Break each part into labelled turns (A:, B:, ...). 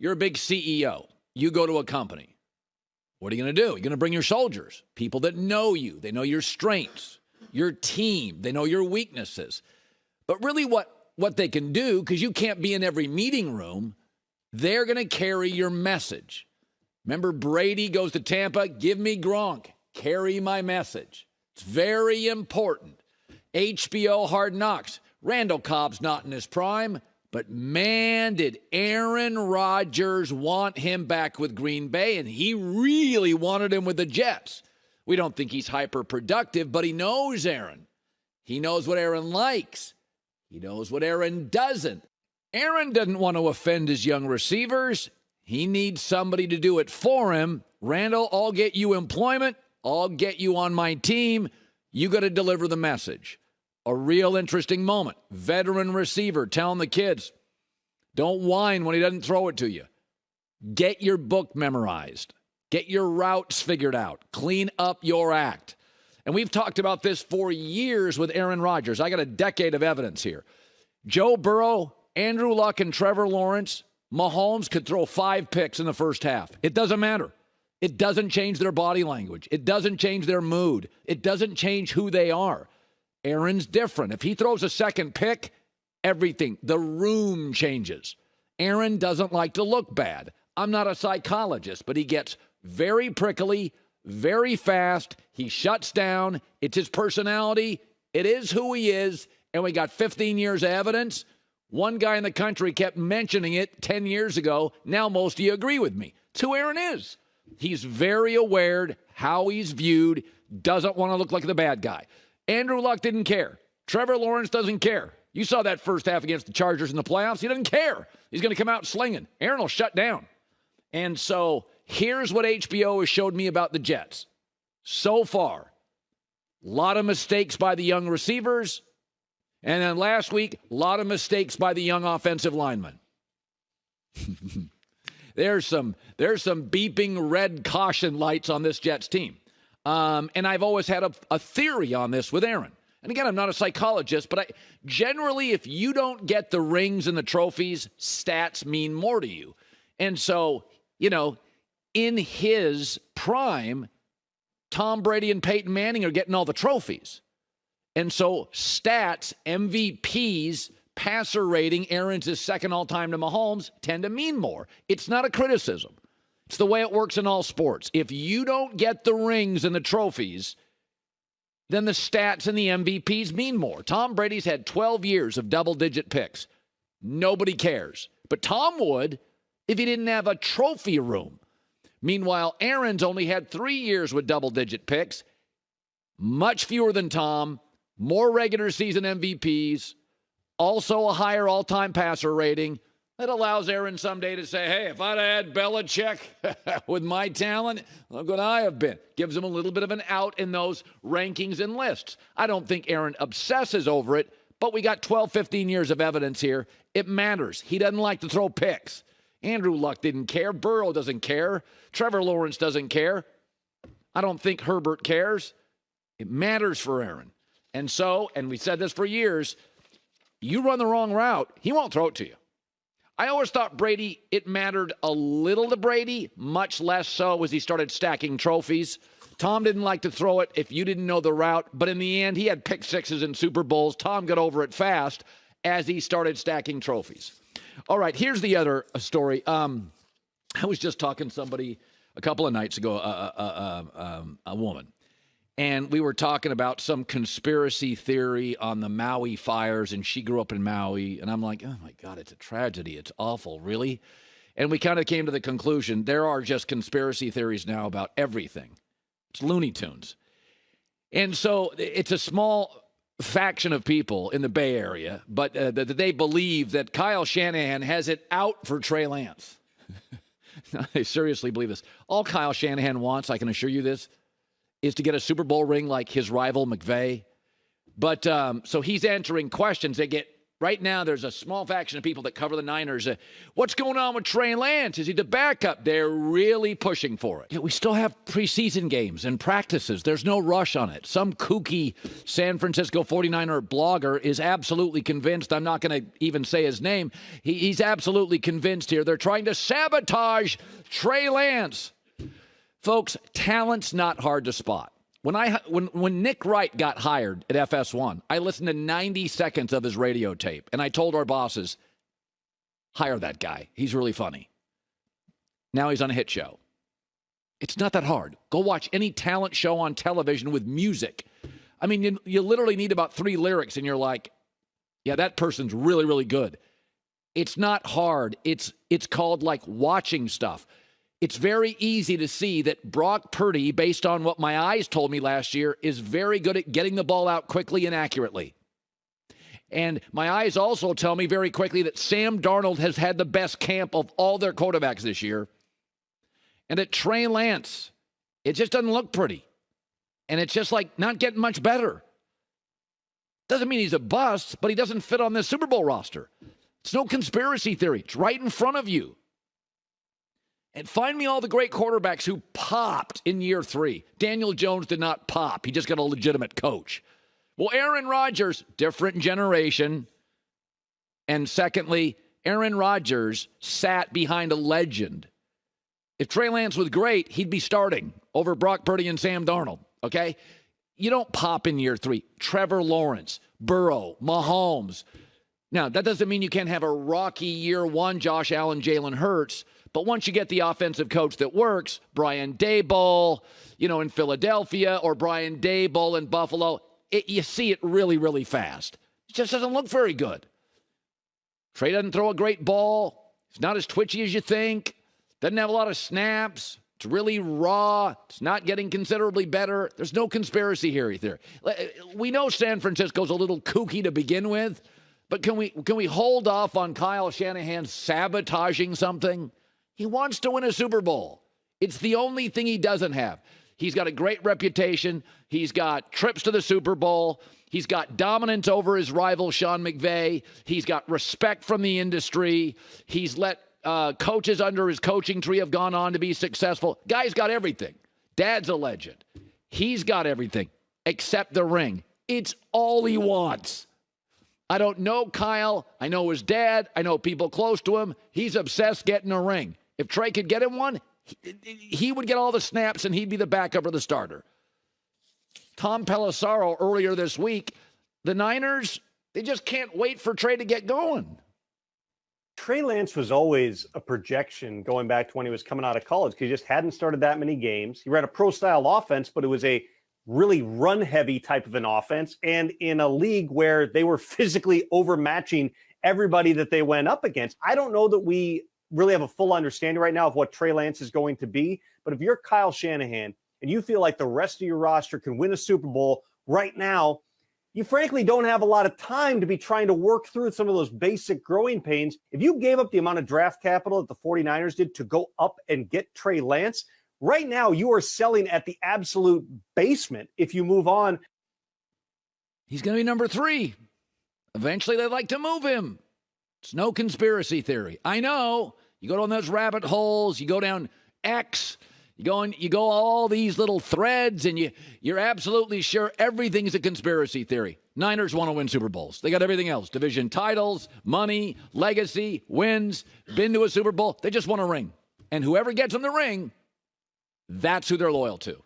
A: You're a big CEO. You go to a company. What are you going to do? You're going to bring your soldiers, people that know you. They know your strengths, your team. They know your weaknesses. But really what they can do, because you can't be in every meeting room, they're going to carry your message. Remember, Brady goes to Tampa, give me Gronk, carry my message. It's very important. HBO Hard Knocks. Randall Cobb's not in his prime, but man, did Aaron Rodgers want him back with Green Bay, and he really wanted him with the Jets. We don't think he's hyper-productive, but he knows Aaron. He knows what Aaron likes. He knows what Aaron doesn't. Aaron doesn't want to offend his young receivers. He needs somebody to do it for him. Randall, I'll get you employment. I'll get you on my team. You got to deliver the message. A real interesting moment. Veteran receiver telling the kids, don't whine when he doesn't throw it to you. Get your book memorized. Get your routes figured out. Clean up your act. And we've talked about this for years with Aaron Rodgers. I got a decade of evidence here. Joe Burrow, Andrew Luck, and Trevor Lawrence, Mahomes could throw 5 picks in the first half. It doesn't matter. It doesn't change their body language. It doesn't change their mood. It doesn't change who they are. Aaron's different. If he throws a second pick, everything, the room changes. Aaron doesn't like to look bad. I'm not a psychologist, but he gets very prickly, very fast. He shuts down. It's his personality. It is who he is. And we got 15 years of evidence. One guy in the country kept mentioning it 10 years ago. Now most of you agree with me. It's who Aaron is. He's very aware how he's viewed, doesn't want to look like the bad guy. Andrew Luck didn't care. Trevor Lawrence doesn't care. You saw that first half against the Chargers in the playoffs. He doesn't care. He's going to come out slinging. Aaron will shut down. And so here's what HBO has showed me about the Jets. So far, a lot of mistakes by the young receivers. And then last week, a lot of mistakes by the young offensive linemen. There's some beeping red caution lights on this Jets team. And I've always had a theory on this with Aaron. And again, I'm not a psychologist, but generally, if you don't get the rings and the trophies, stats mean more to you. And so, in his prime, Tom Brady and Peyton Manning are getting all the trophies. And so stats, MVPs, passer rating, Aaron's is second all-time to Mahomes, tend to mean more. It's not a criticism. It's the way it works in all sports. If you don't get the rings and the trophies, then the stats and the MVPs mean more. Tom Brady's had 12 years of double-digit picks. Nobody cares. But Tom would if he didn't have a trophy room. Meanwhile, Aaron's only had 3 years with double-digit picks, much fewer than Tom, more regular season MVPs, also a higher all-time passer rating. That allows Aaron someday to say, hey, if I'd had Belichick with my talent, look what I have been. Gives him a little bit of an out in those rankings and lists. I don't think Aaron obsesses over it, but we got 12, 15 years of evidence here. It matters. He doesn't like to throw picks. Andrew Luck didn't care. Burrow doesn't care. Trevor Lawrence doesn't care. I don't think Herbert cares. It matters for Aaron. And so, and we said this for years, you run the wrong route, he won't throw it to you. I always thought Brady, it mattered a little to Brady, much less so as he started stacking trophies. Tom didn't like to throw it if you didn't know the route, but in the end, he had pick sixes in Super Bowls. Tom got over it fast as he started stacking trophies. All right, here's the other story. I was just talking to somebody a couple of nights ago, a woman, and we were talking about some conspiracy theory on the Maui fires, and she grew up in Maui, and I'm like, oh, my God, it's a tragedy. It's awful, really? And we kind of came to the conclusion there are just conspiracy theories now about everything. It's Looney Tunes. And so it's a small faction of people in the Bay Area, but they believe that Kyle Shanahan has it out for Trey Lance. They seriously believe this. All Kyle Shanahan wants, I can assure you this, is to get a Super Bowl ring like his rival McVay. But so he's answering questions. They get Right now, there's a small faction of people that cover the Niners. What's going on with Trey Lance? Is he the backup? They're really pushing for it. Yeah, we still have preseason games and practices. There's no rush on it. Some kooky San Francisco 49er blogger is absolutely convinced. I'm not going to even say his name. He's absolutely convinced here. They're trying to sabotage Trey Lance. Folks, talent's not hard to spot. When Nick Wright got hired at FS1, I listened to 90 seconds of his radio tape, and I told our bosses, hire that guy. He's really funny. Now he's on a hit show. It's not that hard. Go watch any talent show on television with music. I mean, you literally need about 3 lyrics, and you're like, yeah, that person's really, really good. It's not hard. It's called like watching stuff. It's very easy to see that Brock Purdy, based on what my eyes told me last year, is very good at getting the ball out quickly and accurately. And my eyes also tell me very quickly that Sam Darnold has had the best camp of all their quarterbacks this year. And that Trey Lance, it just doesn't look pretty. And it's just like not getting much better. Doesn't mean he's a bust, but he doesn't fit on this Super Bowl roster. It's no conspiracy theory. It's right in front of you. And find me all the great quarterbacks who popped in year 3. Daniel Jones did not pop. He just got a legitimate coach. Well, Aaron Rodgers, different generation. And secondly, Aaron Rodgers sat behind a legend. If Trey Lance was great, he'd be starting over Brock Purdy and Sam Darnold, okay? You don't pop in year 3. Trevor Lawrence, Burrow, Mahomes. Now, that doesn't mean you can't have a rocky year 1, Josh Allen, Jalen Hurts. But once you get the offensive coach that works, Brian Daboll, in Philadelphia, or Brian Daboll in Buffalo, you see it really, really fast. It just doesn't look very good. Trey doesn't throw a great ball. It's not as twitchy as you think. Doesn't have a lot of snaps. It's really raw. It's not getting considerably better. There's no conspiracy here either. We know San Francisco's a little kooky to begin with, but can we hold off on Kyle Shanahan sabotaging something? He wants to win a Super Bowl. It's the only thing he doesn't have. He's got a great reputation. He's got trips to the Super Bowl. He's got dominance over his rival, Sean McVay. He's got respect from the industry. He's let coaches under his coaching tree have gone on to be successful. Guy's got everything. Dad's a legend. He's got everything except the ring. It's all he wants. I don't know Kyle. I know his dad. I know people close to him. He's obsessed getting a ring. If Trey could get him one, he would get all the snaps and he'd be the backup or the starter. Tom Pelissero earlier this week, the Niners, they just can't wait for Trey to get going.
B: Trey Lance was always a projection going back to when he was coming out of college because he just hadn't started that many games. He ran a pro-style offense, but it was a really run-heavy type of an offense, and in a league where they were physically overmatching everybody that they went up against. I don't know that we really have a full understanding right now of what Trey Lance is going to be, but if you're Kyle Shanahan and you feel like the rest of your roster can win a Super Bowl right now, you frankly don't have a lot of time to be trying to work through some of those basic growing pains. If you gave up the amount of draft capital that the 49ers did to go up and get Trey Lance, right now you are selling at the absolute basement if you move on.
A: He's going to be number 3. Eventually they'd like to move him. It's no conspiracy theory. I know. You go down those rabbit holes, you go down X, you go all these little threads, and you're absolutely sure everything's a conspiracy theory. Niners want to win Super Bowls. They got everything else. Division titles, money, legacy, wins, been to a Super Bowl. They just want a ring. And whoever gets them the ring, that's who they're loyal to.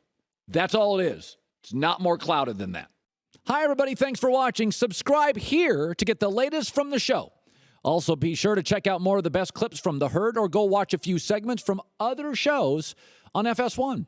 A: That's all it is. It's not more clouded than that. Hi, everybody. Thanks for watching. Subscribe here to get the latest from the show. Also, be sure to check out more of the best clips from The Herd or go watch a few segments from other shows on FS1.